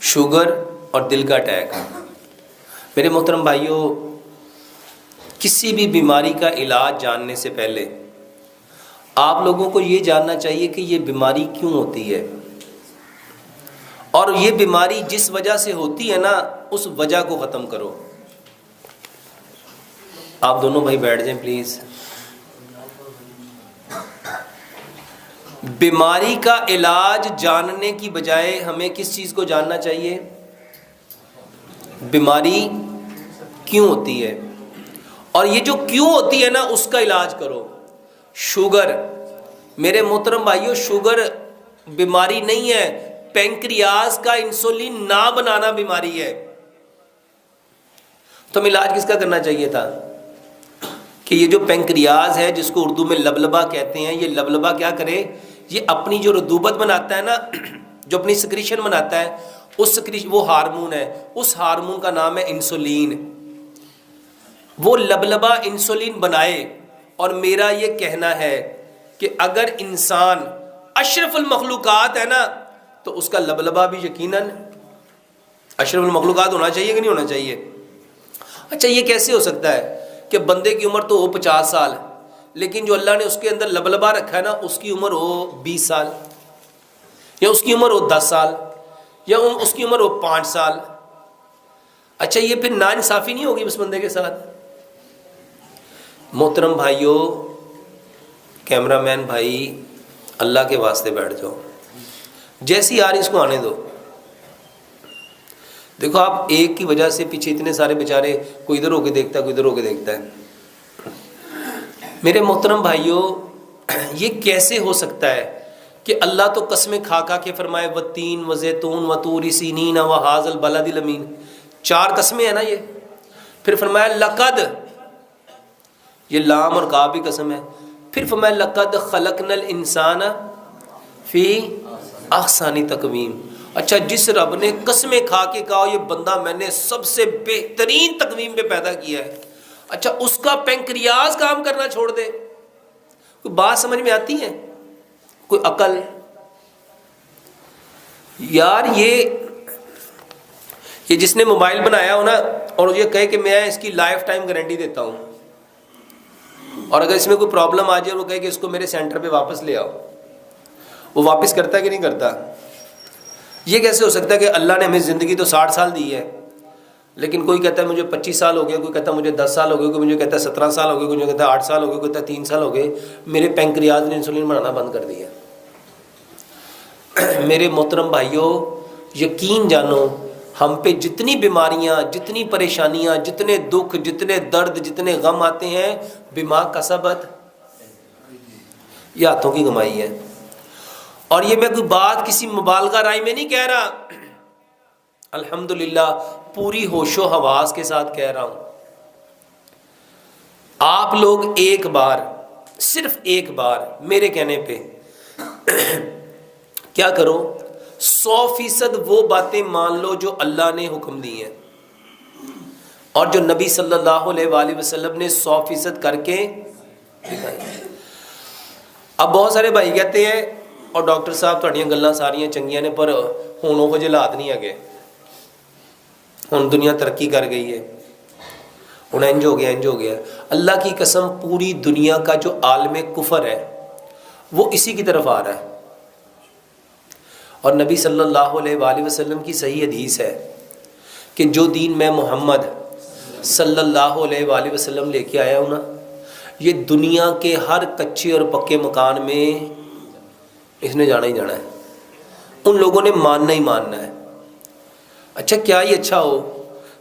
Sugar اور دل کا اٹیک۔ میرے محترم بھائیوں، کسی بھی بیماری کا علاج جاننے سے پہلے آپ لوگوں کو یہ جاننا چاہیے کہ یہ بیماری کیوں ہوتی ہے، اور یہ بیماری جس وجہ سے ہوتی ہے نا اس وجہ کو ختم کرو۔ آپ دونوں بھائی بیٹھ جائیں پلیز۔ بیماری کا علاج جاننے کی بجائے ہمیں کس چیز کو جاننا چاہیے؟ بیماری کیوں ہوتی ہے، اور یہ جو کیوں ہوتی ہے نا اس کا علاج کرو۔ شوگر، میرے محترم بھائیوں، شوگر بیماری نہیں ہے، پینکریاس کا انسولین نہ بنانا بیماری ہے۔ تو ہمیں علاج کس کا کرنا چاہیے تھا کہ یہ جو پینکریاس ہے جس کو اردو میں لبلبا کہتے ہیں، یہ لبلبا کیا کرے؟ یہ اپنی جو رطوبت بناتا ہے نا، جو اپنی سکریشن بناتا ہے، اس سکریشن، وہ ہارمون ہے، اس ہارمون کا نام ہے انسولین۔ وہ لبلبا انسولین بنائے۔ اور میرا یہ کہنا ہے کہ اگر انسان اشرف المخلوقات ہے نا تو اس کا لبلبا بھی یقیناً اشرف المخلوقات ہونا چاہیے کہ نہیں ہونا چاہیے؟ اچھا، یہ کیسے ہو سکتا ہے کہ بندے کی عمر تو ہو 50 سال، لیکن جو اللہ نے اس کے اندر لبلبا رکھا ہے نا اس کی عمر ہو 20 سال، یا اس کی عمر ہو 10 سال، یا اس کی عمر ہو 5 سال؟ اچھا، یہ پھر ناانصافی نہیں ہوگی اس بندے کے ساتھ؟ محترم بھائیوں، کیمرہ مین بھائی، اللہ کے واسطے بیٹھ جاؤ، جیسی آ رہی اس کو آنے دو۔ دیکھو، آپ ایک کی وجہ سے پیچھے اتنے سارے بیچارے، کوئی ادھر ہو کے دیکھتا ہے، کوئی ادھر ہو کے دیکھتا ہے۔ میرے محترم بھائیوں، یہ کیسے ہو سکتا ہے کہ اللہ تو قسمیں کھا کھا کے فرمائے والتین وزیتون وطور سینین وہذا البلد الامین، 4 قسمیں ہیں نا یہ، پھر فرمایا لقد، یہ لام اور کاف بھی قسم ہے، پھر فرمایا لقد خلقنا الانسان فی احسن تقویم۔ اچھا، جس رب نے قسمیں کھا کے کہا یہ بندہ میں نے سب سے بہترین تقویم پہ پیدا کیا ہے، اچھا اس کا پینکریاس کام کرنا چھوڑ دے؟ کوئی بات سمجھ میں آتی ہے؟ کوئی عقل؟ یار یہ جس نے موبائل بنایا ہو نا اور یہ کہے کہ میں اس کی لائف ٹائم گارنٹی دیتا ہوں، اور اگر اس میں کوئی پرابلم آ جائے اور وہ کہے کہ اس کو میرے سینٹر پہ واپس لے آؤ، وہ واپس کرتا ہے کہ نہیں کرتا؟ یہ کیسے ہو سکتا ہے کہ اللہ نے ہمیں زندگی تو 60 سال دی ہے، لیکن کوئی کہتا ہے مجھے 25 سال ہو گئے، کوئی کہتا ہے مجھے 10 سال ہو گئے، کوئی مجھے کہتا ہے 17 سال ہو گئے، کوئی کہتا ہے 8 سال ہو گئے، کوئی کہتا ہے 3 سال ہو گئے، میرے پینکریاس نے انسولین بنانا بند کر دیا۔ میرے محترم بھائیوں، یقین جانو، ہم پہ جتنی بیماریاں، جتنی پریشانیاں، جتنے دکھ، جتنے درد، جتنے غم آتے ہیں، بما کسبت، یہ ہاتھوں کی کمائی ہے۔ اور یہ میں کوئی بات کسی مبالغہ رائے میں نہیں کہہ رہا، الحمدللہ پوری ہوش و حواس کے ساتھ کہہ رہا ہوں۔ آپ لوگ ایک بار، صرف ایک بار میرے کہنے پہ کیا کرو، 100% وہ باتیں مان لو جو اللہ نے حکم دی ہیں اور جو نبی صلی اللہ علیہ وآلہ وسلم نے 100% کر کے دکھائی۔ اب بہت سارے بھائی کہتے ہیں اور ڈاکٹر صاحب تھوڑیاں گلاں ساریاں چنگیاں نے پر ہونوں کو جلات نہیں ہے، ہن دنیا ترقی کر گئی ہے، ہن انج ہو گیا، انج ہو گیا۔ اللہ کی قسم، پوری دنیا کا جو عالم کفر ہے وہ اسی کی طرف آ رہا ہے، اور نبی صلی اللہ علیہ وآلہ وسلم کی صحیح حدیث ہے کہ جو دین میں محمد صلی اللہ علیہ وآلہ وسلم لے کے آیا ہوں نا، یہ دنیا کے ہر کچے اور پکے مکان میں اس نے جانا ہی جانا ہے، ان لوگوں نے ماننا ہی ماننا ہے۔ اچھا، کیا ہی اچھا ہو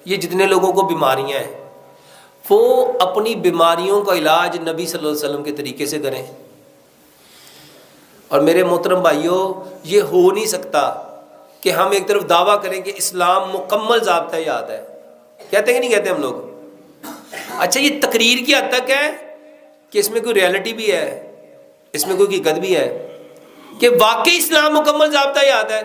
یہ جتنے لوگوں کو بیماریاں ہیں وہ اپنی بیماریوں کا علاج نبی صلی اللہ علیہ وسلم کے طریقے سے کریں۔ اور میرے محترم بھائیوں، یہ ہو نہیں سکتا کہ ہم ایک طرف دعویٰ کریں کہ اسلام مکمل ضابطہ یاد ہے، کہتے ہیں کہ نہیں کہتے ہم لوگ؟ اچھا، یہ تقریر کی حد تک ہے کہ اس میں کوئی ریالٹی بھی ہے، اس میں کوئی حقیقت بھی ہے کہ واقعی اسلام مکمل ضابطہ حیات ہے؟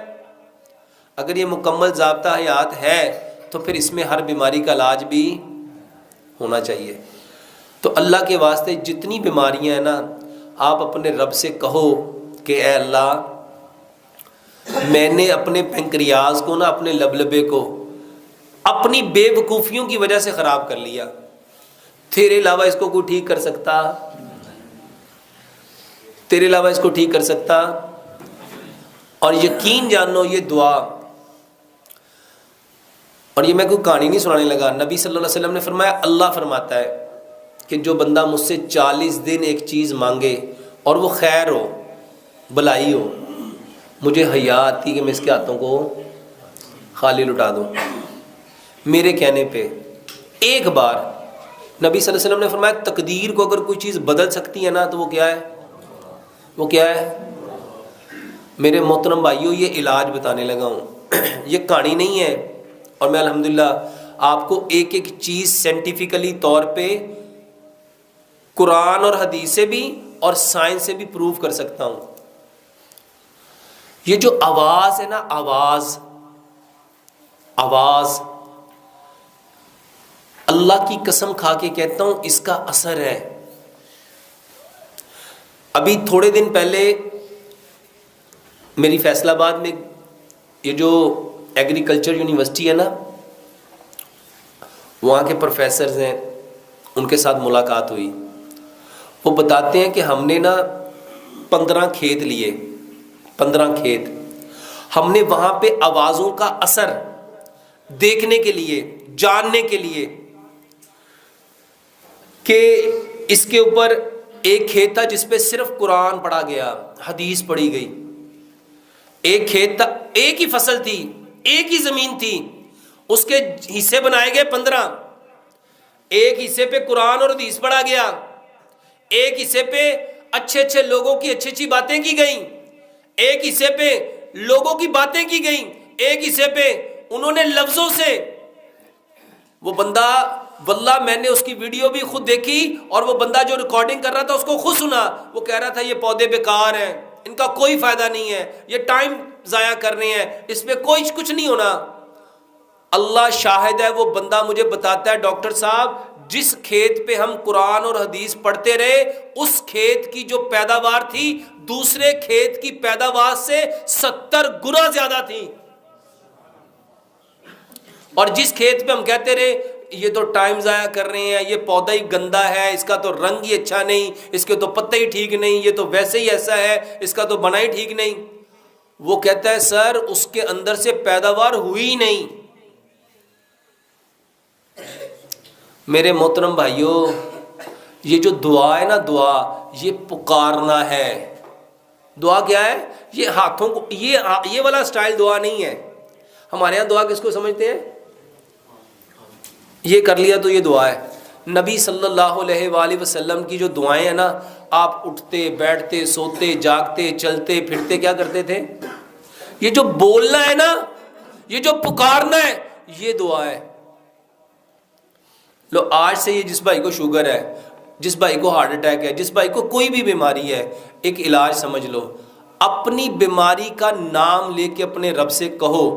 اگر یہ مکمل ضابطہ حیات ہے تو پھر اس میں ہر بیماری کا علاج بھی ہونا چاہیے۔ تو اللہ کے واسطے جتنی بیماریاں ہیں نا، آپ اپنے رب سے کہو کہ اے اللہ میں نے اپنے پینکریاز کو نا، اپنے لبلبے کو اپنی بے وقوفیوں کی وجہ سے خراب کر لیا، تیرے علاوہ اس کو کوئی ٹھیک کر سکتا؟ تیرے علاوہ اس کو ٹھیک کر سکتا؟ اور یقین جانو یہ دعا، اور یہ میں کوئی کہانی نہیں سنانے لگا، نبی صلی اللہ علیہ وسلم نے فرمایا، اللہ فرماتا ہے کہ جو بندہ مجھ سے 40 دن ایک چیز مانگے اور وہ خیر ہو، بلائی ہو، مجھے حیا آتی کہ میں اس کے ہاتھوں کو خالی لٹا دوں، میرے کہنے پہ ایک بار۔ نبی صلی اللہ علیہ وسلم نے فرمایا تقدیر کو اگر کوئی چیز بدل سکتی ہے نا تو وہ کیا ہے؟ وہ کیا ہے؟ میرے محترم بھائیوں، یہ علاج بتانے لگا ہوں، یہ کہانی نہیں ہے، اور میں الحمدللہ آپ کو ایک ایک چیز سائنٹیفکلی طور پہ قرآن اور حدیث سے بھی اور سائنس سے بھی پروف کر سکتا ہوں۔ یہ جو آواز ہے نا، آواز اللہ کی قسم کھا کے کہتا ہوں اس کا اثر ہے۔ ابھی تھوڑے دن پہلے میری فیصل آباد میں یہ جو ایگریکلچر یونیورسٹی ہے نا، وہاں کے پروفیسرز ہیں، ان کے ساتھ ملاقات ہوئی۔ وہ بتاتے ہیں کہ ہم نے نا 15 کھیت لیے، 15 کھیت، ہم نے وہاں پہ آوازوں کا اثر دیکھنے کے لیے، جاننے کے لیے کہ اس کے اوپر ایک کھیت تھا جس پہ صرف قرآن پڑھا گیا، حدیث پڑھی گئی، ایک کھیت تھا، ایک ہی فصل تھی، ایک ہی زمین تھی، اس کے حصے بنائے گئے 15، ایک حصے پہ قرآن اور حدیث پڑھا گیا، ایک حصے پہ اچھے اچھے لوگوں کی اچھی اچھی باتیں کی گئیں، ایک حصے پہ لوگوں کی باتیں کی گئیں، ایک حصے پہ انہوں نے لفظوں سے، وہ بندہ واللہ میں نے اس کی ویڈیو بھی خود دیکھی، اور وہ بندہ جو ریکارڈنگ کر رہا تھا اس کو خود سنا، وہ کہہ رہا تھا یہ پودے بیکار ہیں، ان کا کوئی فائدہ نہیں ہے، یہ ٹائم ضائع کر رہے ہیں، اس پہ کوئی کچھ نہیں ہونا۔ اللہ شاہد ہے، وہ بندہ مجھے بتاتا ہے ڈاکٹر صاحب جس کھیت پہ ہم قرآن اور حدیث پڑھتے رہے، اس کھیت کی جو پیداوار تھی دوسرے کھیت کی پیداوار سے 70 گنا زیادہ تھی، اور جس کھیت پہ ہم کہتے رہے یہ تو ٹائم ضائع کر رہے ہیں، یہ پودا ہی گندا ہے، اس کا تو رنگ ہی اچھا نہیں، اس کے تو پتے ہی ٹھیک نہیں، یہ تو ویسے ہی ایسا ہے، اس کا تو بنا ہی ٹھیک نہیں، وہ کہتا ہے سر اس کے اندر سے پیداوار ہوئی ہی نہیں۔ میرے محترم بھائیوں، یہ جو دعا ہے نا، دعا یہ پکارنا ہے۔ دعا کیا ہے؟ یہ ہاتھوں کو، یہ والا سٹائل دعا نہیں ہے۔ ہمارے ہاں دعا کس کو سمجھتے ہیں؟ یہ کر لیا تو یہ دعا ہے۔ نبی صلی اللہ علیہ وآلہ وسلم کی جو دعائیں ہیں نا، آپ اٹھتے بیٹھتے سوتے جاگتے چلتے پھرتے کیا کرتے تھے؟ یہ جو بولنا ہے نا، یہ جو پکارنا ہے، یہ دعا ہے۔ لو آج سے یہ جس بھائی کو شوگر ہے، جس بھائی کو ہارٹ اٹیک ہے، جس بھائی کو کوئی بھی بیماری ہے، ایک علاج سمجھ لو، اپنی بیماری کا نام لے کے اپنے رب سے کہو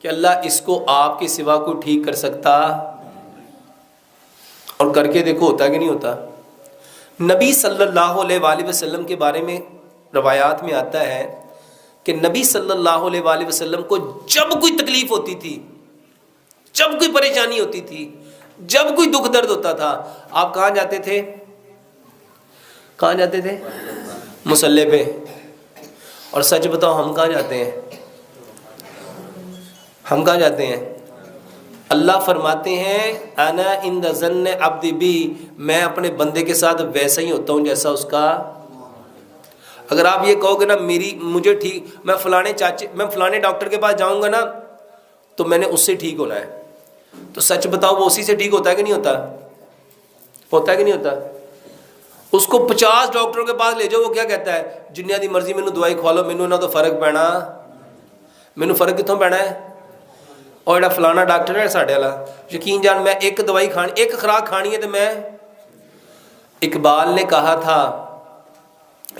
کہ اللہ اس کو آپ کے سوا کوئی ٹھیک کر سکتا؟ اور کر کے دیکھو ہوتا کہ نہیں ہوتا۔ نبی صلی اللہ علیہ وآلہ وسلم کے بارے میں روایات میں آتا ہے کہ نبی صلی اللہ علیہ وآلہ وسلم کو جب کوئی تکلیف ہوتی تھی، جب کوئی پریشانی ہوتی تھی، جب کوئی دکھ درد ہوتا تھا، آپ کہاں جاتے تھے؟ کہاں جاتے تھے؟ مصلی پہ۔ اور سچ بتاؤ ہم کہاں جاتے ہیں؟ ہم کہاں جاتے ہیں؟ اللہ فرماتے ہیں انا عند ظن عبدی بی، میں اپنے بندے کے ساتھ ویسا ہی ہوتا ہوں جیسا اس کا۔ اگر آپ یہ کہو گے نا مجھے ٹھیک، میں فلانے ڈاکٹر کے پاس جاؤں گا نا تو میں نے اس سے ٹھیک ہونا ہے، تو سچ بتاؤ وہ اسی سے ٹھیک ہوتا ہے کہ نہیں ہوتا؟ ہوتا ہے کہ نہیں ہوتا؟ اس کو 50 ڈاکٹروں کے پاس لے جاؤ، وہ کیا کہتا ہے؟ جنیاں دی مرضی مینوں دوائی کھوا لو، مینوں نہ تو فرق پینا۔ مینوں فرق کتوں پینا ہے؟ اور جڑا فلانا ڈاکٹر ہے ساڈے والا، یقین جان میں ایک دوائی کھانی، ایک خوراک کھانی ہے تو میں، اقبال نے کہا تھا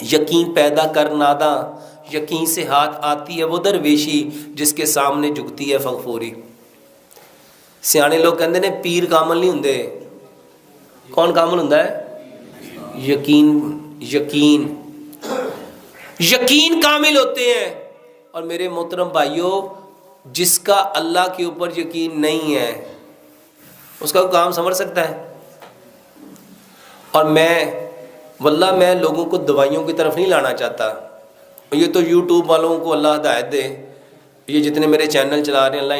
یقین پیدا کر ناداں، یقین سے ہاتھ آتی ہے وہ درویشی جس کے سامنے جھکتی ہے فغفوری۔ سیانے لوگ کہندے نے پیر کامل نہیں ہوندے، کون کامل ہوندا ہے؟ یقین کامل ہوتے ہیں۔ اور میرے محترم بھائیوں جس کا اللہ کے اوپر یقین نہیں ہے اس کا کام سنور سکتا ہے؟ اور واللہ میں لوگوں کو دوائیوں کی طرف نہیں لانا چاہتا. یہ تو یوٹیوب والوں کو اللہ ہدایت دے, یہ جتنے میرے چینل چلا رہے ہیں اللہ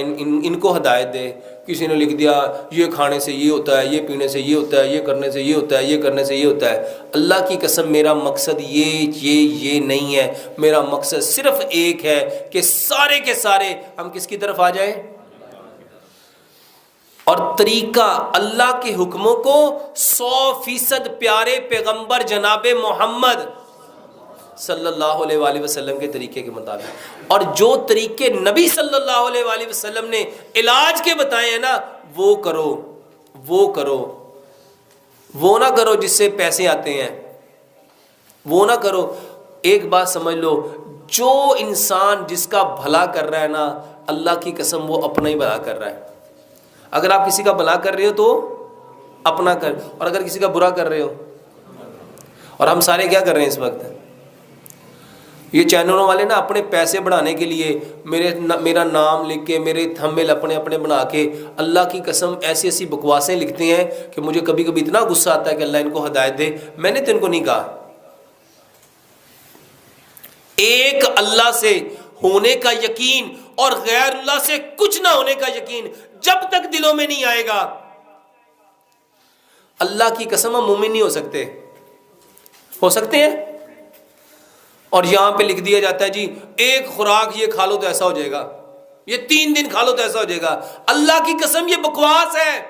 ان کو ہدایت دے. کسی نے لکھ دیا یہ کھانے سے یہ ہوتا ہے, یہ پینے سے یہ ہوتا ہے, یہ کرنے سے یہ ہوتا ہے, یہ کرنے سے یہ ہوتا ہے. اللہ کی قسم میرا مقصد یہ نہیں ہے. میرا مقصد صرف ایک ہے کہ سارے کے سارے ہم کس کی طرف آ جائیں, اور طریقہ اللہ کے حکموں کو 100% پیارے پیغمبر جناب محمد صلی اللہ علیہ وآلہ وسلم کے طریقے کے مطابق. اور جو طریقے نبی صلی اللہ علیہ وآلہ وسلم نے علاج کے بتائے ہیں نا وہ کرو, وہ نہ کرو جس سے پیسے آتے ہیں, وہ نہ کرو. ایک بات سمجھ لو, جو انسان جس کا بھلا کر رہا ہے نا اللہ کی قسم وہ اپنا ہی بھلا کر رہا ہے. اگر آپ کسی کا بھلا کر رہے ہو تو اپنا کر, اور اگر کسی کا برا کر رہے ہو, اور ہم سارے کیا کر رہے ہیں اس وقت, یہ چینلوں والے نا اپنے پیسے بڑھانے کے لیے میرا نام لکھ کے میرے تھمبنیل اپنے بنا کے اللہ کی قسم ایسی ایسی بکواسیں لکھتے ہیں کہ مجھے کبھی کبھی اتنا غصہ آتا ہے کہ اللہ ان کو ہدایت دے. میں نے تو ان کو نہیں کہا. ایک اللہ سے ہونے کا یقین اور غیر اللہ سے کچھ نہ ہونے کا یقین جب تک دلوں میں نہیں آئے گا اللہ کی قسم ہم مومن نہیں ہو سکتے. ہو سکتے ہیں؟ اور یہاں پہ لکھ دیا جاتا ہے جی ایک خوراک یہ کھا لو تو ایسا ہو جائے گا, یہ 3 دن کھا لو تو ایسا ہو جائے گا. اللہ کی قسم یہ بکواس ہے.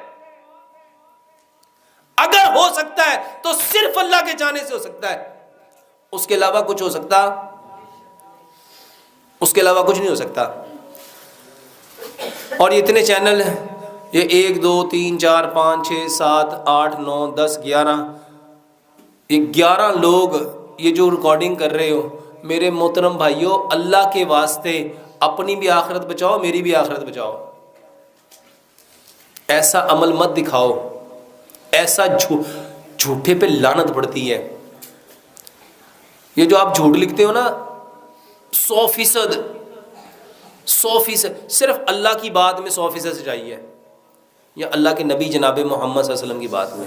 اگر ہو سکتا ہے تو صرف اللہ کے جانے سے ہو سکتا ہے, اس کے علاوہ کچھ ہو سکتا, اس کے علاوہ کچھ نہیں ہو سکتا. اور یہ اتنے چینل ہیں, یہ 1 2 3 4 5 6 7 8 9 10 11, یہ 11 لوگ یہ جو ریکارڈنگ کر رہے ہو میرے محترم بھائیوں اللہ کے واسطے اپنی بھی آخرت بچاؤ, میری بھی آخرت بچاؤ. ایسا عمل مت دکھاؤ, ایسا جھوٹے پہ لعنت پڑتی ہے. یہ جو آپ جھوٹ لکھتے ہو نا 100% صرف اللہ کی بات میں 100% سچائی ہے, یا اللہ کے نبی جناب محمد صلی اللہ علیہ وسلم کی بات میں.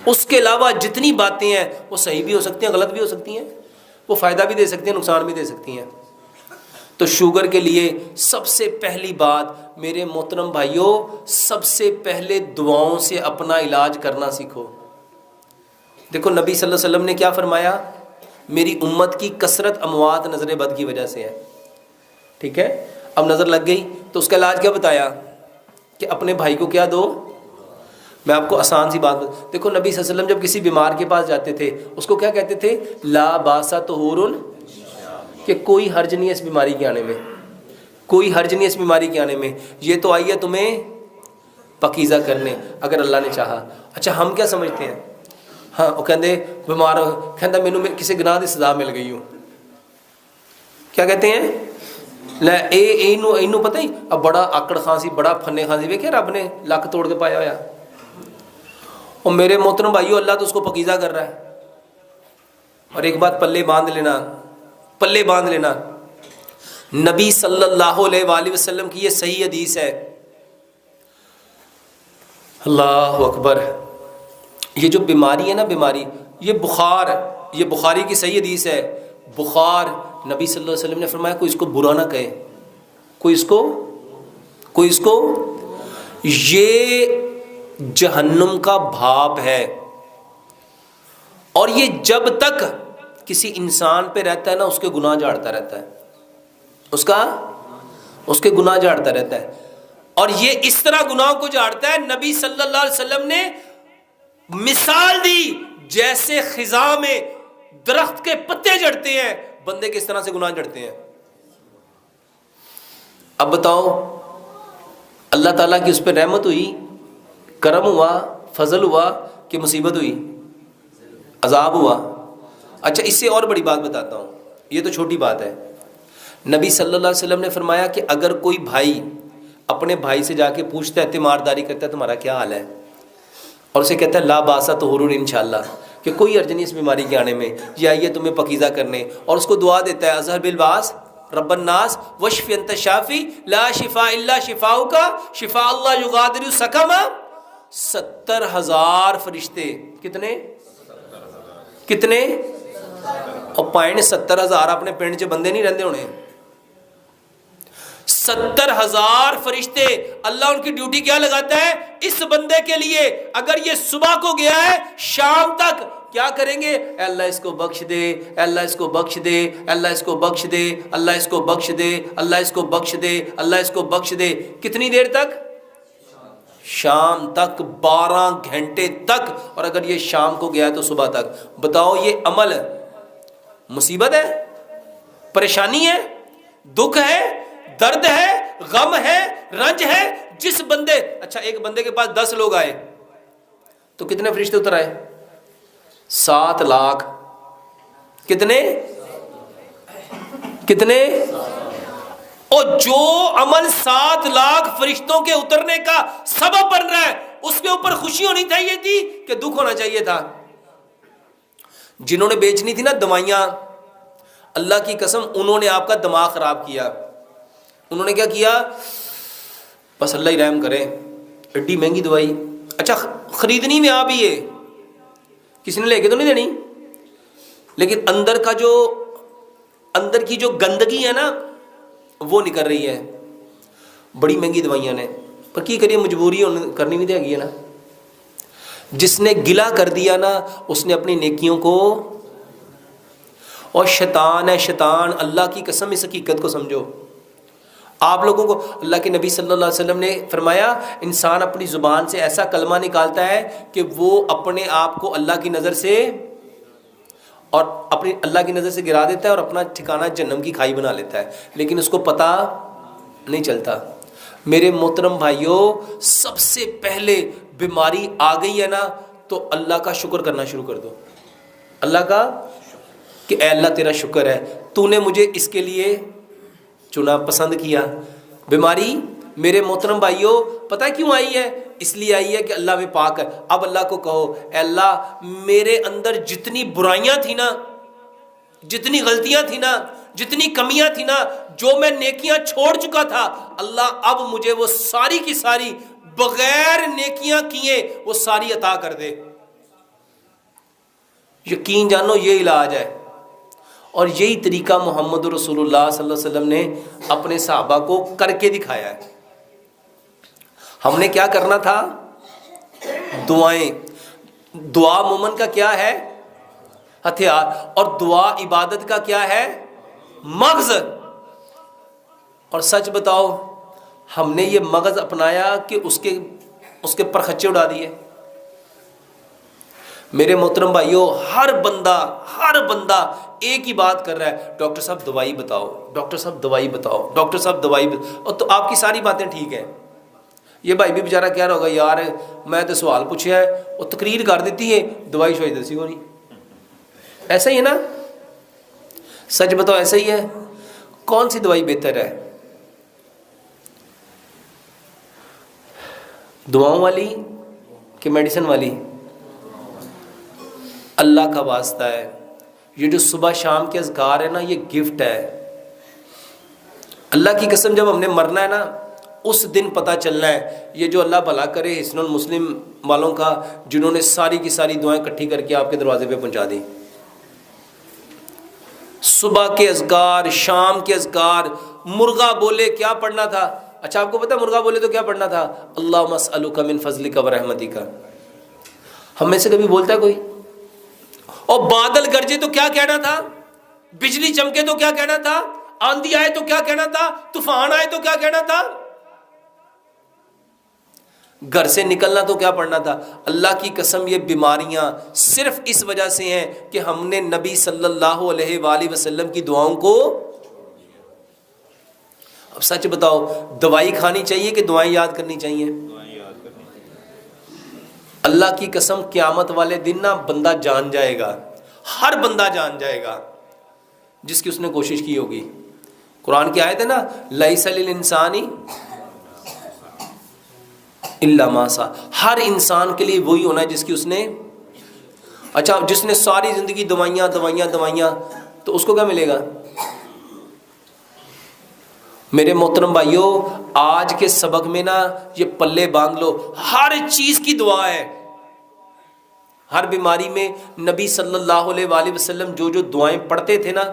اس کے علاوہ جتنی باتیں ہیں وہ صحیح بھی ہو سکتی ہیں, غلط بھی ہو سکتی ہیں, وہ فائدہ بھی دے سکتی ہیں, نقصان بھی دے سکتی ہیں. تو شوگر کے لیے سب سے پہلی بات میرے محترم بھائیوں, سب سے پہلے دعاؤں سے اپنا علاج کرنا سیکھو. دیکھو نبی صلی اللہ علیہ وسلم نے کیا فرمایا, میری امت کی کثرت اموات نظر بد کی وجہ سے ہے. ٹھیک ہے, اب نظر لگ گئی تو اس کا علاج کیا بتایا کہ اپنے بھائی کو کیا دو. میں آپ کو آسان سی بات دیکھو, نبی صلی اللہ علیہ وسلم جب کسی بیمار کے پاس جاتے تھے اس کو کیا کہتے تھے, لا باسا طہور, کہ کوئی حرج نہیں ہے اس بیماری کے آنے میں, کوئی حرج نہیں ہے اس بیماری کے آنے میں, یہ تو آئی ہے تمہیں پاکیزہ کرنے اگر اللہ نے چاہا. اچھا ہم کیا سمجھتے ہیں, ہاں وہ کہندے بیمار کہندا مینوں کسی گناہ دی سزا مل گئی ہوں. کیا کہتے ہیں, لے اینو پتہ ہی اب بڑا آکڑ خان سی, بڑا پھنے خان سی, ویکھے رب نے لک توڑ کے پایا ہویا. اور میرے محترم بھائیو اللہ تو اس کو پاکیزہ کر رہا ہے. اور ایک بات پلے باندھ لینا, نبی صلی اللہ علیہ وآلہ وسلم کی یہ صحیح حدیث ہے. اللہ اکبر. یہ جو بیماری ہے نا, بیماری یہ بخار, یہ بخاری کی صحیح حدیث ہے. بخار نبی صلی اللہ علیہ وسلم نے فرمایا کوئی اس کو برا نہ کہے, کوئی اس کو یہ جہنم کا بھاپ ہے. اور یہ جب تک کسی انسان پہ رہتا ہے نا اس کے گناہ جھاڑتا رہتا ہے, اس کے گناہ جھاڑتا رہتا ہے. اور یہ اس طرح گناہوں کو جھاڑتا ہے, نبی صلی اللہ علیہ وسلم نے مثال دی جیسے خزاں میں درخت کے پتے جھڑتے ہیں, بندے کس طرح سے گناہ جھڑتے ہیں. اب بتاؤ اللہ تعالیٰ کی اس پہ رحمت ہوئی, کرم ہوا, فضل ہوا کہ مصیبت ہوئی, عذاب ہوا. اچھا اس سے اور بڑی بات بتاتا ہوں, یہ تو چھوٹی بات ہے. نبی صلی اللہ علیہ وسلم نے فرمایا کہ اگر کوئی بھائی اپنے بھائی سے جا کے پوچھتا ہے, تیمارداری کرتا ہے تمہارا کیا حال ہے, اور اسے کہتا ہے لا باسا طہور انشاءاللہ, کہ کوئی حرج نہیں اس بیماری کے آنے میں, یہ آئیے تمہیں پاکیزہ کرنے, اور اس کو دعا دیتا ہے اظہر بالباس رب الناس واشف انت شافی لا شفاء الا شفاؤک شفاء اللہ یغادر سقما. 70,000 فرشتے. کتنے اور پائن 70,000 اپنے پنڈ چ بندے نہیں رہندے ہونے. 70,000 فرشتے. اللہ ان کی ڈیوٹی کیا لگاتا ہے اس بندے کے لیے؟ اگر یہ صبح کو گیا ہے شام تک کیا کریں گے؟ اے اللہ اس کو بخش دے، اے اللہ اس کو بخش دے، اللہ اس کو بخش دے، اللہ اس کو بخش دے، اللہ اس کو بخش دے، اللہ اس کو بخش دے. کتنی دیر تک؟ شام تک. 12 گھنٹے تک. اور اگر یہ شام کو گیا ہے تو صبح تک. بتاؤ یہ عمل مصیبت ہے، پریشانی ہے، دکھ ہے، درد ہے، غم ہے، رنج ہے. جس بندے اچھا ایک بندے کے پاس 10 لوگ آئے تو کتنے فرشتے اتر آئے؟ 7 لاکھ. کتنے؟ اور جو عمل 7 لاکھ فرشتوں کے اترنے کا سبب بن رہا ہے اس کے اوپر خوشی ہونی چاہیے تھی کہ دکھ ہونا چاہیے تھا؟ جنہوں نے بیچنی تھی نا دوائیاں، اللہ کی قسم انہوں نے آپ کا دماغ خراب کیا. انہوں نے کیا کیا؟ بس اللہ ہی رحم کرے، ایڈی مہنگی دوائی. اچھا خریدنی میں آپ ہی ہے، کسی نے لے کے تو نہیں دینی، لیکن اندر کی جو گندگی ہے نا وہ نکل رہی ہے. بڑی مہنگی دوائیاں نے، پر کی کریے مجبوری کرنی بھی دے گی نا. جس نے گلا کر دیا نا اس نے اپنی نیکیوں کو، اور شیطان ہے شیطان. اللہ کی قسم اس حقیقت کو سمجھو. آپ لوگوں کو اللہ کے نبی صلی اللہ علیہ وسلم نے فرمایا انسان اپنی زبان سے ایسا کلمہ نکالتا ہے کہ وہ اپنے آپ کو اللہ کی نظر سے اور اپنی اللہ کی نظر سے گرا دیتا ہے اور اپنا ٹھکانہ جہنم کی کھائی بنا لیتا ہے، لیکن اس کو پتہ نہیں چلتا. میرے محترم بھائیوں، سب سے پہلے بیماری آ گئی ہے نا تو اللہ کا شکر کرنا شروع کر دو. اللہ کا کہ اے اللہ تیرا شکر ہے، تو نے مجھے اس کے لیے چنا، پسند کیا. بیماری میرے محترم بھائیوں پتہ کیوں آئی ہے؟ اس لیے آئی ہے کہ اللہ میں پاک ہے. اب اللہ کو کہو اے اللہ میرے اندر جتنی برائیاں تھیں نا، جتنی غلطیاں تھیں نا، جتنی کمیاں تھیں نا، جو میں نیکیاں چھوڑ چکا تھا، اللہ اب مجھے وہ ساری کی ساری بغیر نیکیاں کیے وہ ساری عطا کر دے. یقین جانو یہ علاج ہے، اور یہی طریقہ محمد رسول اللہ صلی اللہ علیہ وسلم نے اپنے صحابہ کو کر کے دکھایا ہے. ہم نے کیا کرنا تھا؟ دعائیں. دعا مومن کا کیا ہے؟ ہتھیار. اور دعا عبادت کا کیا ہے؟ مغز. اور سچ بتاؤ ہم نے یہ مغز اپنایا کہ اس کے پرخچے اڑا دیے؟ میرے محترم بھائیوں ہر بندہ ایک ہی بات کر رہا ہے، ڈاکٹر صاحب دوائی بتاؤ، ڈاکٹر صاحب دوائی بتاؤ، ڈاکٹر صاحب دوائی بتاؤ. اور تو آپ کی ساری باتیں ٹھیک ہیں. یہ بھائی بھی بیچارہ کہہ رہا ہوگا یار میں تو سوال پوچھا ہے اور تقریر کر دیتی ہے، دوائی شوائی دسی ہو نہیں. ایسا ہی ہے نا؟ سچ بتاؤ ایسا ہی ہے. کون سی دوائی بہتر ہے؟ دعاؤں والی کہ میڈیسن والی؟ اللہ کا واسطہ ہے، یہ جو صبح شام کے اذکار ہے نا یہ گفٹ ہے. اللہ کی قسم جب ہم نے مرنا ہے نا اس دن پتہ چلنا ہے. یہ جو اللہ بھلا کرے حسن المسلم والوں کا، جنہوں نے ساری کی ساری دعائیں اکٹھی کر کے آپ کے دروازے پہ پہنچا دی. صبح کے اذکار، شام کے اذکار. مرغا بولے کیا پڑھنا تھا؟ اچھا آپ کو پتہ مرغا بولے تو کیا پڑھنا تھا؟ اللہم اسألک من فضلک ورحمتک. ہم میں سے کبھی بولتا ہے کوئی؟ اور بادل گرجے تو کیا کہنا تھا؟ بجلی چمکے تو کیا کہنا تھا؟ آندھی آئے تو کیا کہنا تھا؟ طوفان آئے تو کیا کہنا تھا؟ گھر سے نکلنا تو کیا پڑھنا تھا؟ اللہ کی قسم یہ بیماریاں صرف اس وجہ سے ہیں کہ ہم نے نبی صلی اللہ علیہ وآلہ وسلم کی دعاؤں کو. اب سچ بتاؤ دوائی کھانی چاہیے کہ دعائیں یاد کرنی چاہیے؟ اللہ کی قسم قیامت والے دن نا بندہ جان جائے گا، ہر بندہ جان جائے گا جس کی اس نے کوشش کی ہوگی. قرآن کی آیت ہے نا لیس للانسان الا ما سعی. ہر انسان کے لیے وہی ہونا ہے جس کی اس نے. اچھا جس نے ساری زندگی دوائیاں تو اس کو کیا ملے گا؟ میرے محترم بھائیوں، آج کے سبق میں نا یہ پلے باندھ لو، ہر چیز کی دعا ہے۔ ہر بیماری میں نبی صلی اللہ علیہ وآلہ وسلم جو جو دعائیں پڑھتے تھے نا،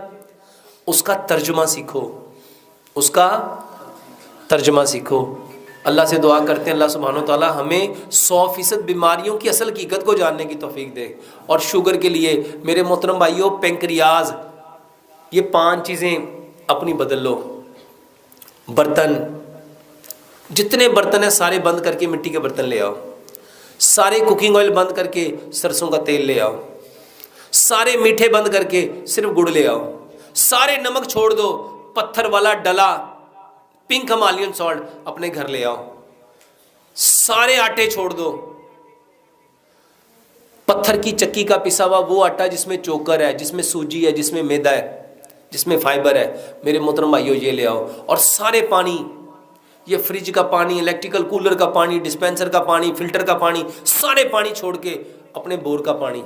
اس کا ترجمہ سیکھو، اس کا ترجمہ سیکھو۔ اللہ سے دعا کرتے ہیں اللہ سبحانہ و تعالیٰ ہمیں 100% بیماریوں کی اصل حقیقت کو جاننے کی توفیق دے۔ اور شوگر کے لیے میرے محترم بھائیوں، پینکریاز، یہ 5 چیزیں اپنی بدل لو۔ برتن، جتنے برتن ہیں سارے بند کر کے مٹی کے برتن لے آؤ، سارے کوکنگ آئل بند کر کے سرسوں کا تیل لے آؤ، سارے میٹھے بند کر کے صرف گڑ لے آؤ، سارے نمک چھوڑ دو، پتھر والا ڈلا پنک ہمالین سالٹ اپنے گھر لے آؤ، سارے آٹے چھوڑ دو، پتھر کی چکی کا پسا ہوا وہ آٹا جس میں چوکر ہے، جس میں سوجی ہے، جس میں میدا ہے، جس میں فائبر ہے، میرے محترم بھائیو یہ لے آؤ۔ اور سارے پانی، یہ فریج کا پانی، الیکٹریکل کولر کا پانی، ڈسپینسر کا پانی، فلٹر کا پانی، سارے پانی چھوڑ کے اپنے بور کا پانی،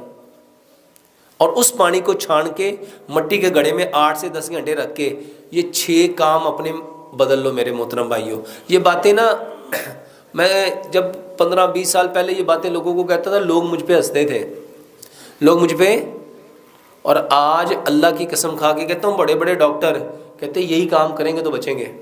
اور اس پانی کو چھان کے مٹی کے گڑھے میں 8 سے 10 گھنٹے رکھ کے یہ 6 کام اپنے بدل لو میرے محترم بھائیوں۔ یہ باتیں نا میں جب 15-20 سال پہلے یہ باتیں لوگوں کو کہتا تھا، لوگ مجھ پہ ہنستے تھے، لوگ مجھ پہ، اور آج اللہ کی قسم کھا کے کہتا ہوں بڑے بڑے ڈاکٹر کہتے ہیں یہی کام کریں گے تو بچیں گے۔